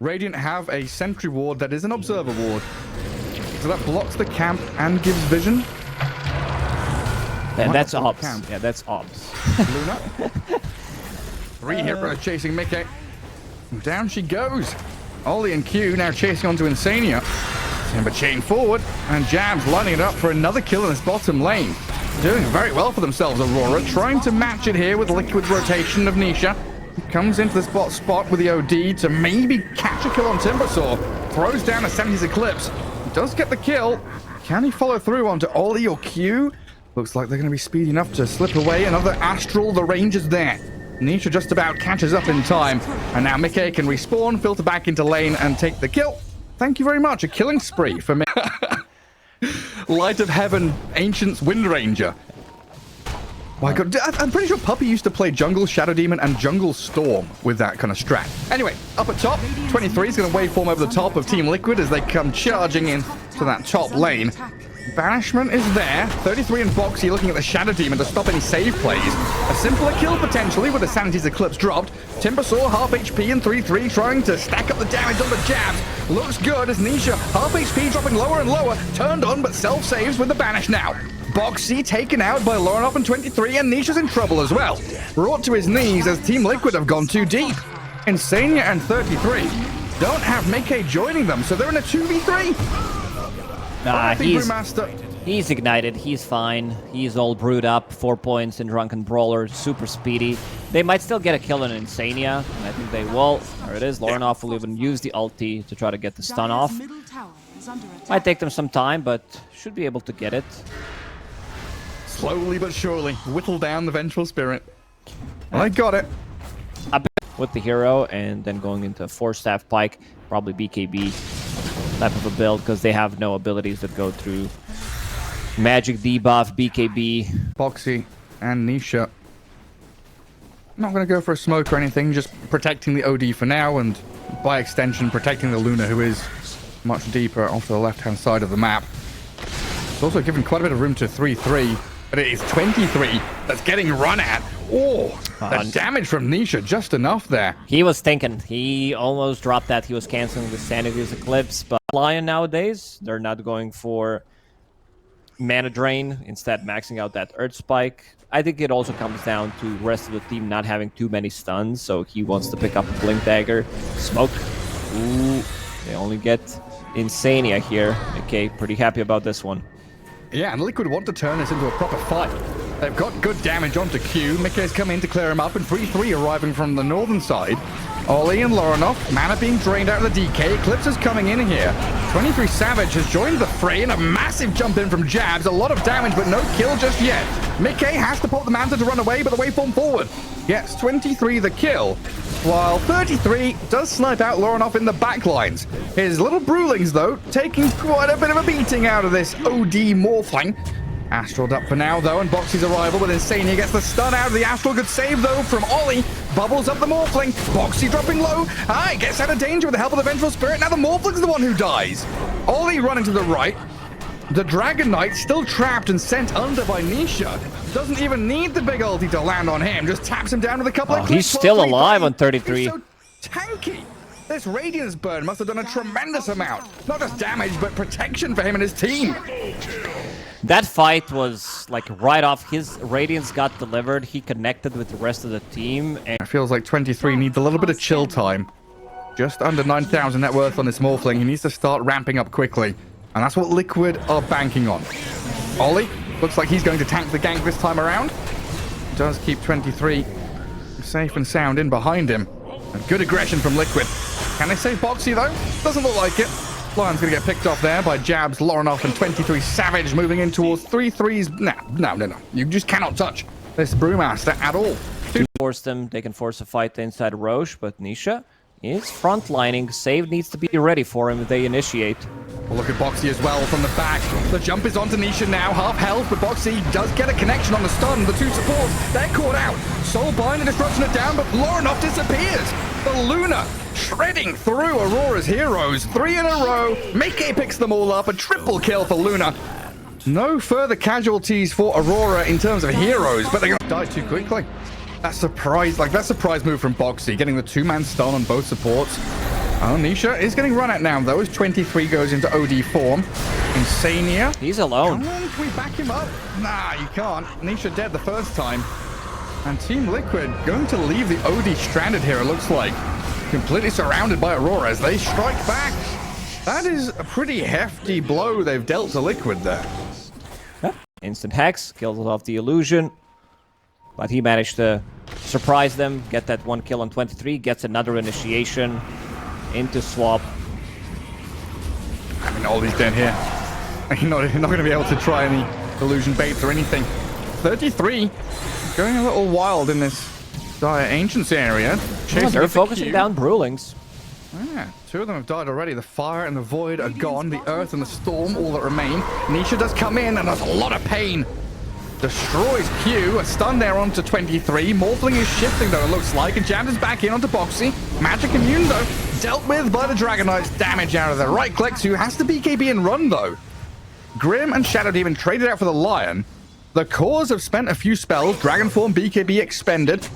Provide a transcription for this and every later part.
Radiant have a sentry ward that is an observer ward. So that blocks the camp and gives vision. And that's ops. Yeah, that's ops. Luna. 3 heroes chasing Mickey. Down she goes. Ollie and Q now chasing onto Insania. Timber chain forward, and Jabs lining it up for another kill in this bottom lane. Doing very well for themselves, Aurora, trying to match it here with Liquid's rotation of Nisha. Comes into the spot with the OD to maybe catch a kill on Timbersaw. Throws down a 70s Eclipse. Does get the kill. Can he follow through onto Ollie or Q? Looks like they're going to be speedy enough to slip away. Another Astral, the range is there. Nisha just about catches up in time. And now Mickey can respawn, filter back into lane, and take the kill. Thank you very much. A killing spree for me. Light of Heaven, Ancient's Wind Ranger. My God, I'm pretty sure Puppy used to play Jungle Shadow Demon and Jungle Storm with that kind of strat. Anyway, up at top, 23 is going to waveform over the top of Team Liquid as they come charging in to that top lane. Banishment is there. 33 and Boxy looking at the Shadow Demon to stop any save plays. A simpler kill potentially with the Sanity's Eclipse dropped. Timbersaw half HP and 3-3 trying to stack up the damage on the Jabs. Looks good as Nisha half HP dropping lower and lower. Turned on but self-saves with the Banish now. Boxy taken out by Lauren and 23, and Nisha's in trouble as well. Brought to his knees as Team Liquid have gone too deep. Insania and 33 don't have Mickey joining them, so they're in a 2v3. Nah, he's ignited. He's fine. He's all brewed up. 4 points in Drunken Brawler. Super speedy. They might still get a kill on Insania, and I think they will. There it is. Lauren will even use the ulti to try to get the stun off. Might take them some time, but should be able to get it. Slowly but surely, whittle down the Vengeful Spirit. Well, I got it. With the hero, and then going into 4-staff Pike, probably BKB type of a build, because they have no abilities that go through magic debuff, BKB. Boxy and Nisha. Not going to go for a smoke or anything, just protecting the OD for now, and by extension, protecting the Luna, who is much deeper off to the left-hand side of the map. It's also given quite a bit of room to 3-3. But it is 23 that's getting run at. Oh, the damage from Nisha, just enough there. He was thinking. He almost dropped that. He was canceling the Sanity's Eclipse. But Lion nowadays, they're not going for mana drain, instead maxing out that Earth Spike. I think it also comes down to the rest of the team not having too many stuns, so he wants to pick up a Blink Dagger. Smoke. Ooh, they only get Insania here. Okay, pretty happy about this one. Yeah, and Liquid want to turn this into a proper fight. They've got good damage onto Q. Mickey's come in to clear him up, and 3-3 arriving from the northern side. Ollie and Laurenov, mana being drained out of the DK. Eclipse is coming in here. 23 Savage has joined the fray, and a massive jump in from Jabs. A lot of damage, but no kill just yet. Mickey has to pop the Manta to run away, but the waveform forward. Gets 23 the kill, while 33 does snipe out Laurenov in the backlines. His little Brewlings, though, taking quite a bit of a beating out of this OD Morphling. Astraled up for now, though, and Boxy's arrival with Insania gets the stun out of the Astral. Good save, though, from Ollie. Bubbles up the Morphling. Boxy dropping low. Gets out of danger with the help of the Vengeful Spirit. Now the Morphling's the one who dies. Ollie running to the right. The Dragon Knight still trapped and sent under by Nisha. Doesn't even need the big ulti to land on him. Just taps him down with a couple of clicks. He's still alive on 33. He's so tanky. This Radiance burn must have done a tremendous amount. Not just damage, but protection for him and his team. That fight was like right off. His Radiance got delivered. He connected with the rest of the team. And it feels like 23 needs a little bit of chill time. Just under 9,000 net worth on this Morphling. He needs to start ramping up quickly. And that's what Liquid are banking on. Ollie looks like he's going to tank the gank this time around. Does keep 23 safe and sound in behind him. And good aggression from Liquid. Can they save Boxy, though? Doesn't look like it. Lion's going to get picked off there by Jabs, Laurenov, and 23 Savage moving in towards 3-3s. No. You just cannot touch this Brewmaster at all. Force them. They can force a fight inside Roche, but Nisha is frontlining. Save needs to be ready for him if they initiate. Well, look at Boxy as well from the back. The jump is onto Nisha now, half health, but Boxy does get a connection on the stun. The two supports, they're caught out. Soulbind and Destruction are down, but Laurenov disappears. The Luna shredding through Aurora's heroes. 3 in a row. Mickey picks them all up. A triple kill for Luna. No further casualties for Aurora in terms of heroes, but they're going to die too quickly. That surprise move from Boxy, getting the 2-man stun on both supports. Oh, Nisha is getting run at now, though, as 23 goes into OD form. Insania. He's alone. Come on, can we back him up? Nah, you can't. Nisha dead the first time. And Team Liquid going to leave the OD stranded here, it looks like. Completely surrounded by Aurora as they strike back. That is a pretty hefty blow they've dealt to Liquid there. Instant Hex, kills off the illusion. But he managed to surprise them, get that 1 kill on 23, gets another initiation into swap. I mean, all these dead here. You're not going to be able to try any illusion baits or anything. 33, going a little wild in this dire Ancients area. They're focusing down Brewlings. Yeah, 2 of them have died already. The fire and the void are gone. The earth and the storm, all that remain. Nisha does come in, and there's a lot of pain. Destroys Q, a stun there onto 23. Morphling is shifting, though, it looks like. And Jab is back in onto Boxy. Magic immune, though, dealt with by the Dragon Knights. Damage out of there. Right clicks, who has to BKB and run, though. Grim and Shadow Demon traded out for the Lion. The Cause have spent a few spells. Dragon Form, BKB expended.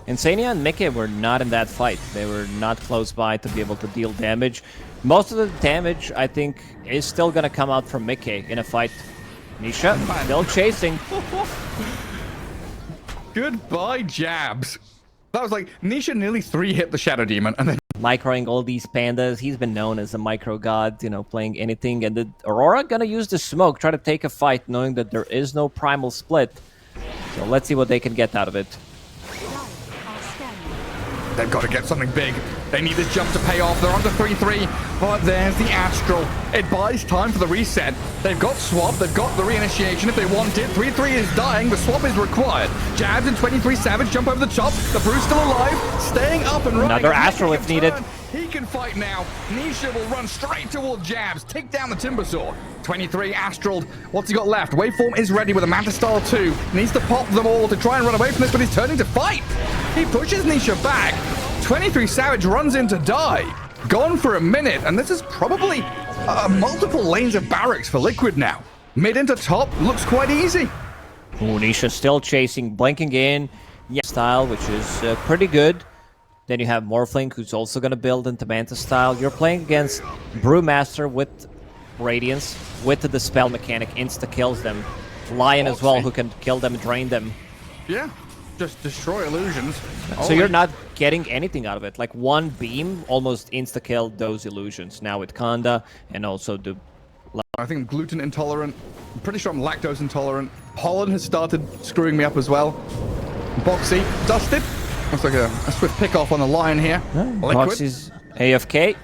Insania and Mickey were not in that fight. They were not close by to be able to deal damage. Most of the damage, I think, is still going to come out from Mickey in a fight. Nisha still chasing. Goodbye, Jabs. That was like, Nisha nearly 3-hit the Shadow Demon, and then Microing all these pandas. He's been known as a micro god, you know, playing anything. And the Aurora gonna use the smoke, try to take a fight, knowing that there is no primal split. So let's see what they can get out of it. they've got to get something big. They need this jump to pay off. They're on to 3-3, but there's the Astral. It buys time for the reset. They've got swap, they've got the reinitiation if they want it. 3-3 is dying, the swap is required. Jabs and 23 Savage jump over the top. The Brew's still alive, staying up and running. Another Astral if needed. He can fight now. Nisha will run straight toward Jabs, take down the Timbersaw. 23 Astral. What's he got left? Waveform is ready with a Manta Style 2. Needs to pop them all to try and run away from this, but he's turning to fight. He pushes Nisha back. 23 Savage runs in to die. Gone for a minute, and this is probably multiple lanes of barracks for Liquid now. Mid into top looks quite easy. Ooh, Nisha still chasing, blinking in. Yeah, style, which is pretty good. Then you have Morphling, who's also going to build into Manta style. You're playing against Brewmaster with Radiance, with the spell mechanic, insta-kills them. Lion as well, who can kill them, drain them. Yeah, just destroy illusions. So you're not getting anything out of it. Like one beam almost insta-kill those illusions. Now with Kanda, and also the... I think I'm gluten intolerant. I'm pretty sure I'm lactose intolerant. Pollen has started screwing me up as well. Boxy, dusted. Looks like a swift pick-off on the Lion here. Boxy's AFK,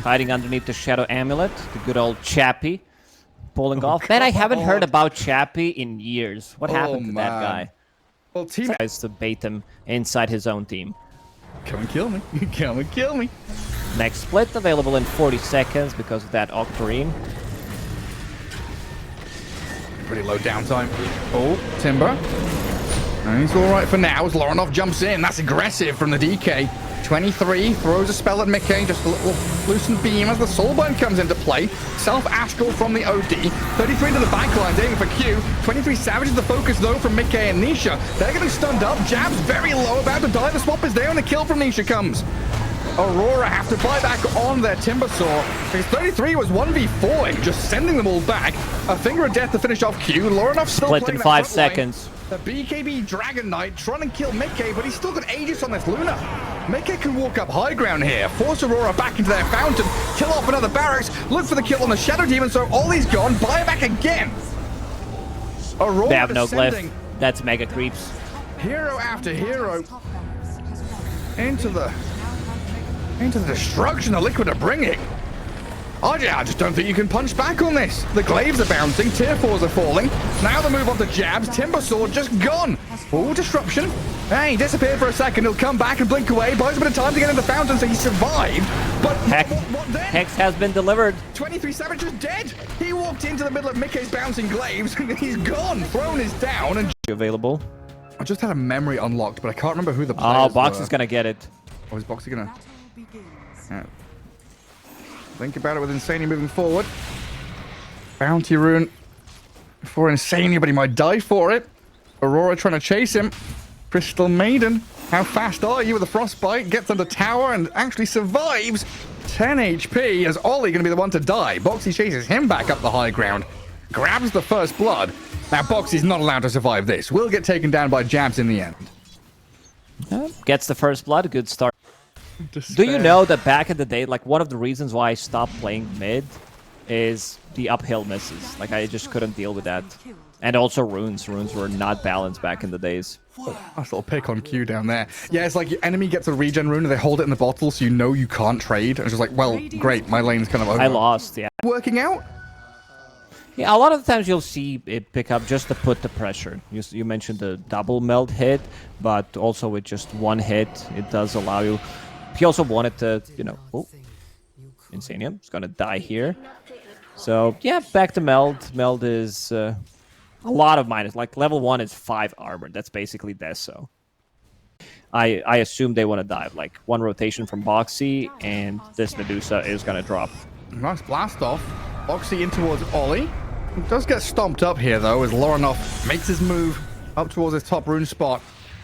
hiding underneath the Shadow Amulet. The good old Chappie pulling off. Man, I haven't heard about Chappie in years. What happened to that guy? Well, team tries to bait him inside his own team. Come and kill me. Come and kill me. Next split available in 40 seconds because of that Octarine. Pretty low downtime. Oh, Timber. And he's all right for now as Lorinov jumps in. That's aggressive from the DK. 23 throws a spell at Mickey. Just a little loosened beam as the Soulburn comes into play. Self-Astral from the OD. 33 to the backline, aiming for Q. 23 Savage is the focus, though, from Mickey and Nisha. They're getting stunned up. Jab's very low, about to die. The swap is there, and the kill from Nisha comes. Aurora have to buy back on their Timbersaw. Because 33 was 1v4, just sending them all back. A Finger of Death to finish off Q. Lorinov still split in 5 seconds. The BKB Dragon Knight trying to kill Mickey, but he's still got Aegis on this Luna. Mickey can walk up high ground here, force Aurora back into their fountain, kill off another barracks, look for the kill on the Shadow Demon, so Ollie's gone, buy back again. Aurora they have no descending. glyph. That's mega creeps. Hero after hero into the destruction the Liquid are bringing. I just don't think you can punch back on this. The glaives are bouncing, tier 4s are falling. Now the move on to Jabs, Timbersaw just gone. Oh, disruption. Hey, he disappeared for a second. He'll come back and blink away. Buys a bit of time to get in the fountain, so he survived. But what then? Hex has been delivered. 23 Savage is dead. He walked into the middle of Mickey's bouncing glaives, and he's gone. Throne is down. And available. I just had a memory unlocked, but I can't remember who the players Box were. is gonna get it. Oh, is Boxy gonna... Yeah. Think about it with Insania moving forward. Bounty rune for Insania, but he might die for it. Aurora trying to chase him. Crystal Maiden How fast are you with the frostbite? Gets under tower and actually survives. 10 HP as Ollie going to be the one to die. Boxy chases him back up the high ground. Grabs the first blood. Now Boxy's not allowed to survive this. Will get taken down by Jabs in the end. Gets the first blood. Good start. Despair. Do you know that back in the day, like one of the reasons why I stopped playing mid is the uphill misses. Like I just couldn't deal with that. And also runes. Runes were not balanced back in the days. Oh, nice little pick on Q down there. Yeah, it's like your enemy gets a regen rune and they hold it in the bottle so you know you can't trade. And it's just like, well, great, my lane's kind of over. I lost, yeah. Working out? Yeah, a lot of the times you'll see it pick up just to put the pressure. You mentioned the double meld hit, but also with just one hit, it does allow you. He also wanted to, you know, oh, Insanium is going to die here. So, yeah, back to meld. Meld is a lot of minus. Like, level 1 is 5 armor. That's basically Deso. I assume they want to dive. Like, one rotation from Boxy, and this Medusa is going to drop. Nice blast off. Boxy in towards Ollie. He does get stomped up here, though, as Lorinov makes his move up towards his top rune spot.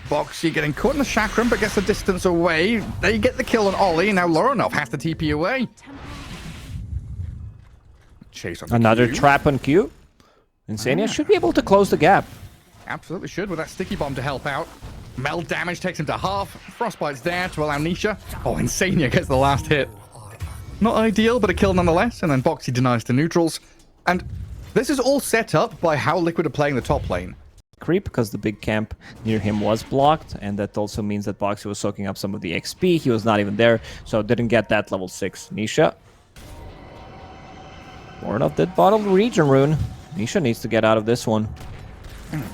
Boxy getting caught in the chakram, but gets the distance away. They get the kill on Ollie. Now Lorinov has to TP away. Chase on Another Q. trap on Q. Insania should be able to close the gap. Absolutely should, with that sticky bomb to help out. Meld damage takes him to half. Frostbite's there to allow Nisha. Oh, Insania gets the last hit. Not ideal, but a kill nonetheless. And then Boxy denies the neutrals. And this is all set up by how Liquid are playing the top lane. Creep, because the big camp near him was blocked, and that also means that Boxy was soaking up some of the XP. He was not even there, so didn't get that level 6. Nisha. Lorinov did bottle the region rune. Nisha needs to get out of this one.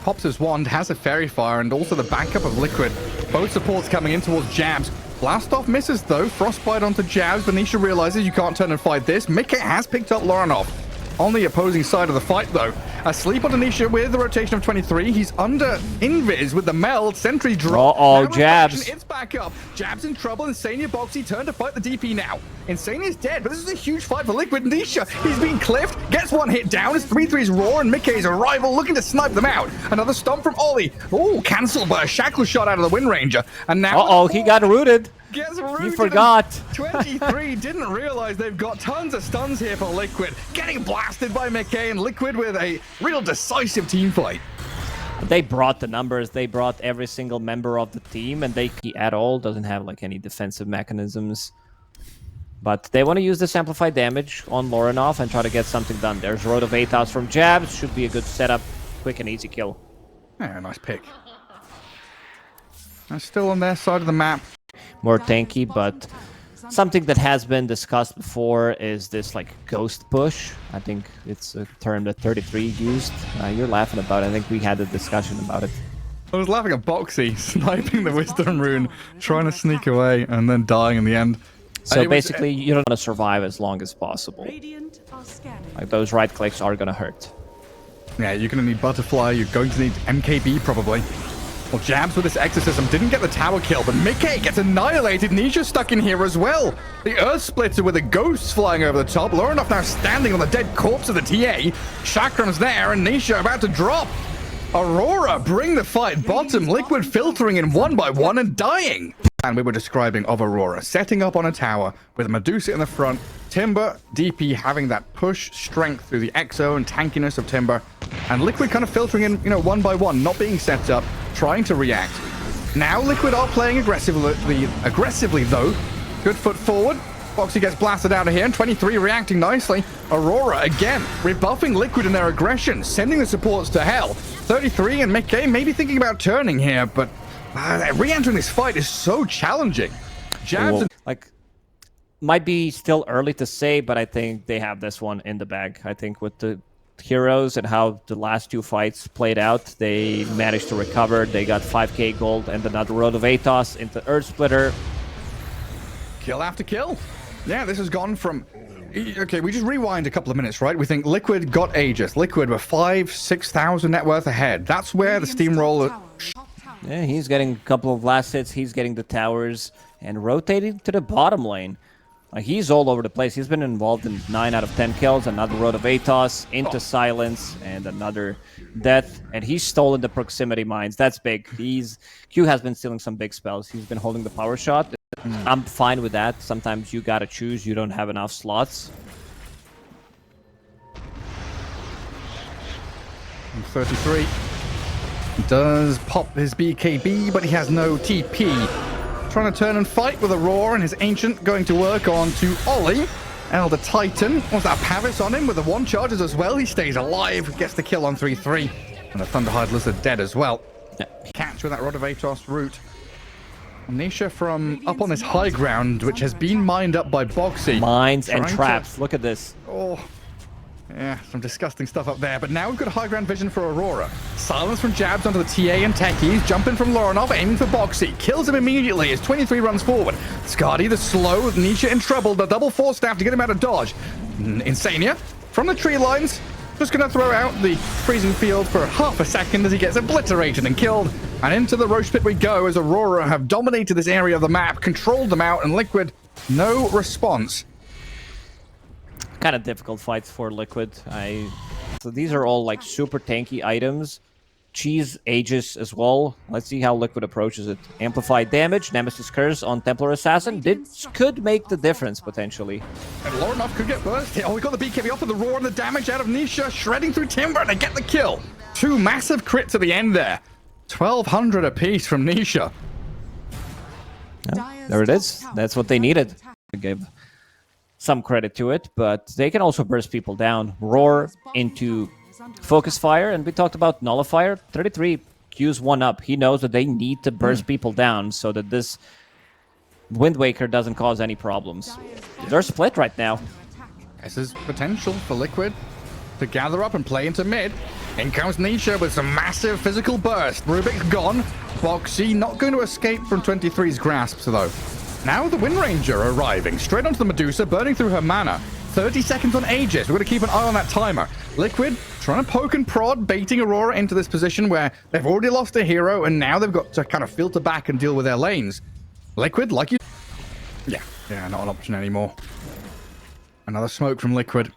Pops his wand, has a fairy fire, and also the backup of Liquid. Both supports coming in towards Jabs. Blast off misses though. Frostbite onto Jabs. Nisha realizes you can't turn and fight this. Mickey has picked up Lorinov. On the opposing side of the fight, though. Asleep on Nisha with the rotation of 23. He's under invis with the meld. Sentry drop. Uh-oh, Jabs. It's back up. Jabs in trouble. Insania Boxy turn to fight the DP now. Insania's dead, but this is a huge fight for Liquid. Nisha, he's been cliffed. Gets one hit down. It's 3-3's Roar, and Mickey's arrival looking to snipe them out. Another stomp from Ollie. Oh, cancelled by a shackle shot out of the Wind Ranger. And now... Uh-oh, he got rooted. Gets rooted. He forgot. 23 didn't realize they've got tons of stuns here for Liquid. Getting blasted by McKay, and Liquid with a real decisive team fight. They brought the numbers. They brought every single member of the team, and they at all doesn't have like any defensive mechanisms. But they want to use this amplified damage on Lorinov and try to get something done. There's Road of Atos from Jabs. Should be a good setup. Quick and easy kill. Yeah, nice pick. They're still on their side of the map. More tanky, but something that has been discussed before is this like ghost push. I think it's a term that 33 used. You're laughing about it. I think we had a discussion about it. I was laughing at Boxy sniping the Wisdom Rune, trying to sneak away, and then dying in the end. So basically, you don't want to survive as long as possible. Like those right clicks are gonna hurt. Yeah, you're gonna need Butterfly. You're going to need MKB probably. Well, Jabs with this exorcism didn't get the tower kill, but Mickey gets annihilated. Nisha stuck in here as well. The Earth Splitter with the ghosts flying over the top. Lorinov now standing on the dead corpse of the TA. Chakram's there, and Nisha about to drop. Aurora bring the fight bottom. Liquid filtering in one by one and dying. And we were describing of Aurora setting up on a tower with Medusa in the front. Timber, DP having that push strength through the EXO and tankiness of Timber. And Liquid kind of filtering in, you know, one by one, not being set up, trying to react. Now Liquid are playing aggressively though. Good foot forward. Boxy gets blasted out of here, and 23 reacting nicely. Aurora, again, rebuffing Liquid in their aggression, sending the supports to hell. 33 and Mickey maybe thinking about turning here, but re-entering this fight is so challenging. Jabs and like, might be still early to say, but I think they have this one in the bag. I think with the heroes and how the last two fights played out, they managed to recover. They got 5k gold and another Road of Atos into Earth Splitter. Kill after kill. Yeah, this has gone from... Okay, we just rewind a couple of minutes, right? We think Liquid got Aegis. Liquid were 5,000-6,000 net worth ahead. That's where the steamroller... Yeah, he's getting a couple of last hits. He's getting the towers and rotating to the bottom lane. Like, he's all over the place. He's been involved in 9 out of 10 kills, another Road of Atos, into Silence, and another death. And he's stolen the proximity mines. That's big. Q has been stealing some big spells. He's been holding the power shot. I'm fine with that. Sometimes you gotta choose. You don't have enough slots. 33. He does pop his BKB, but he has no TP. Trying to turn and fight with Aurora, and his Ancient going to work on to Ollie. Elder Titan. Was that Pavis on him with the 1 charges as well? He stays alive, gets the kill on 3-3. And the Thunderhide Lizard dead as well. Catch with that Rod of Atos route. Nisha from up on this high ground, which has been mined up by Boxy. Mines and traps. Look at this. Oh. Yeah, some disgusting stuff up there. But now we've got high ground vision for Aurora. Silence from Jabs onto the TA and Techies. Jumping from Loranov, aiming for Boxy. Kills him immediately as 23 runs forward. Skadi, the slow, Nisha in trouble. The double force staff to get him out of dodge. Insania from the tree lines. Just going to throw out the freezing field for half a second as he gets obliterated and killed. And into the Roche Pit we go as Aurora have dominated this area of the map, controlled them out, and Liquid, no response. Kind of difficult fights for Liquid. So these are all like super tanky items. Cheese Aegis as well. Let's see how Liquid approaches it. Amplified damage, Nemesis Curse on Templar Assassin. Could make the difference potentially. And Loranov could get burst. Oh, we got the BKB off of the roar and the damage out of Nisha, shredding through Timber, and they get the kill. 2 massive crits at the end there. 1,200 apiece from Nisha. Yeah, there it is. That's what they needed. I gave some credit to it, but they can also burst people down. Roar into Focus Fire, and we talked about Nullifier. 33 Q's 1 up. He knows that they need to burst people down so that this Wind Waker doesn't cause any problems. They're split right now. This is potential for Liquid to gather up and play into mid. In comes Nisha with some massive physical burst. Rubik's gone. Boxy not going to escape from 23's grasp, though. Now the Wind Ranger arriving, straight onto the Medusa, burning through her mana. 30 seconds on Aegis. We're going to keep an eye on that timer. Liquid trying to poke and prod, baiting Aurora into this position where they've already lost a hero, and now they've got to kind of filter back and deal with their lanes. Liquid, like you... Yeah, not an option anymore. Another smoke from Liquid.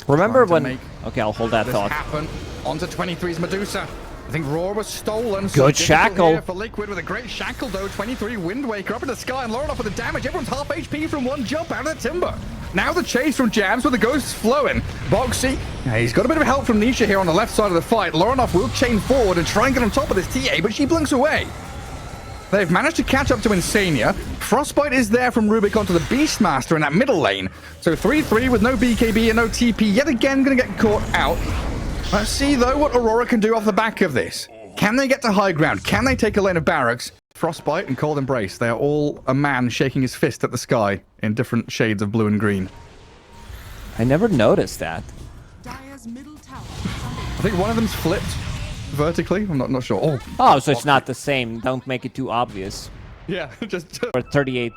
Remember when... Okay, I'll hold that thought. Happen onto 23's Medusa. I think Roar was stolen. Good shackle for Liquid with a great shackle though. 23 Wind Waker up in the sky and Loranov with the damage. Everyone's half HP from 1 jump out of the Timber. Now the chase from Jabs with the ghosts flowing. Boxy, he's got a bit of help from Nisha here on the left side of the fight. Loranov will chain forward and try and get on top of this TA, but she blinks away. They've managed to catch up to Insania. Frostbite is there from Rubik onto the Beastmaster in that middle lane. So 3-3 with no BKB and no TP. Yet again going to get caught out. Let's see, though, what Aurora can do off the back of this. Can they get to high ground? Can they take a lane of barracks? Frostbite and Cold Embrace, they are all a man shaking his fist at the sky in different shades of blue and green. I never noticed that. I think one of them's flipped vertically. I'm not sure. Oh, so it's not the same. Don't make it too obvious. Yeah, just... For 38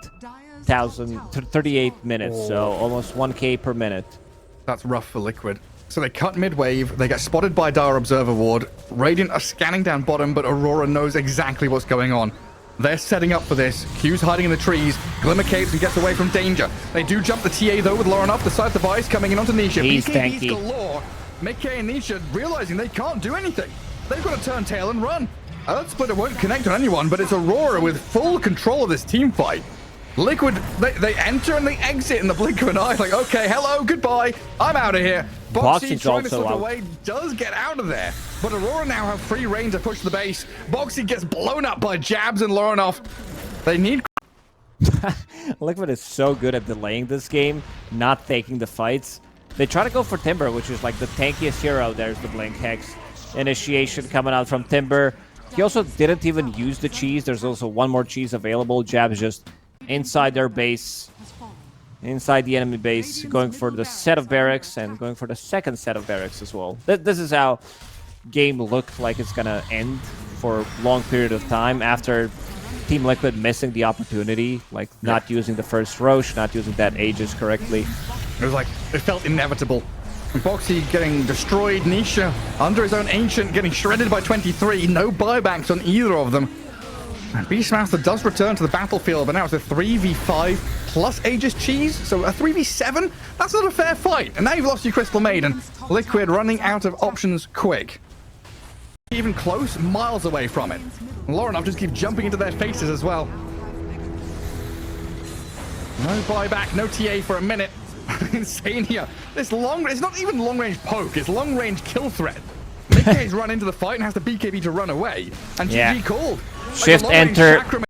minutes, so almost 1k per minute. That's rough for Liquid. So they cut mid-wave, they get spotted by Dire Observer Ward. Radiant are scanning down bottom, but Aurora knows exactly what's going on. They're setting up for this. Q's hiding in the trees. Glimmer Caves, he gets away from danger. They do jump the TA, though, with Loranov, the side device coming in onto Nisha. He's BKB's tanky. galore. Mickey and Nisha realizing they can't do anything. They've got to turn tail and run. Earth Splitter won't connect on anyone, but it's Aurora with full control of this team fight. Liquid, they enter and they exit in the blink of an eye. Like, okay, hello, goodbye, I'm out of here. Boxy trying to slip away, does get out of there. But Aurora now have free reign to push the base. Boxy gets blown up by Jabs and Loranov. They need... Liquid is so good at delaying this game, not taking the fights. They try to go for Timber, which is like the tankiest hero. There's the Blink Hex. Initiation coming out from Timber. He also didn't even use the cheese. There's also one more cheese available. Jabs just inside their base, inside the enemy base, going for the set of barracks and going for the second set of barracks as well. This is how game looked like it's gonna end for a long period of time after Team Liquid missing the opportunity, like not using the first Roche, not using that Aegis correctly. It was like, it felt inevitable. And Boxy getting destroyed, Nisha under his own Ancient getting shredded by 23, no buybacks on either of them. And Beastmaster does return to the battlefield, but now it's a 3v5 plus Aegis Cheese, so a 3v7? That's not a fair fight. And now you've lost your Crystal Maiden. Liquid running out of options quick. Even close, miles away from it. Laurenov just keep jumping into their faces as well. No buyback, no TA for a minute. Insania, this it's not even long-range poke, it's long-range kill threat. Mickey's run into the fight and has the BKB to run away. And GG called. Shift like enter.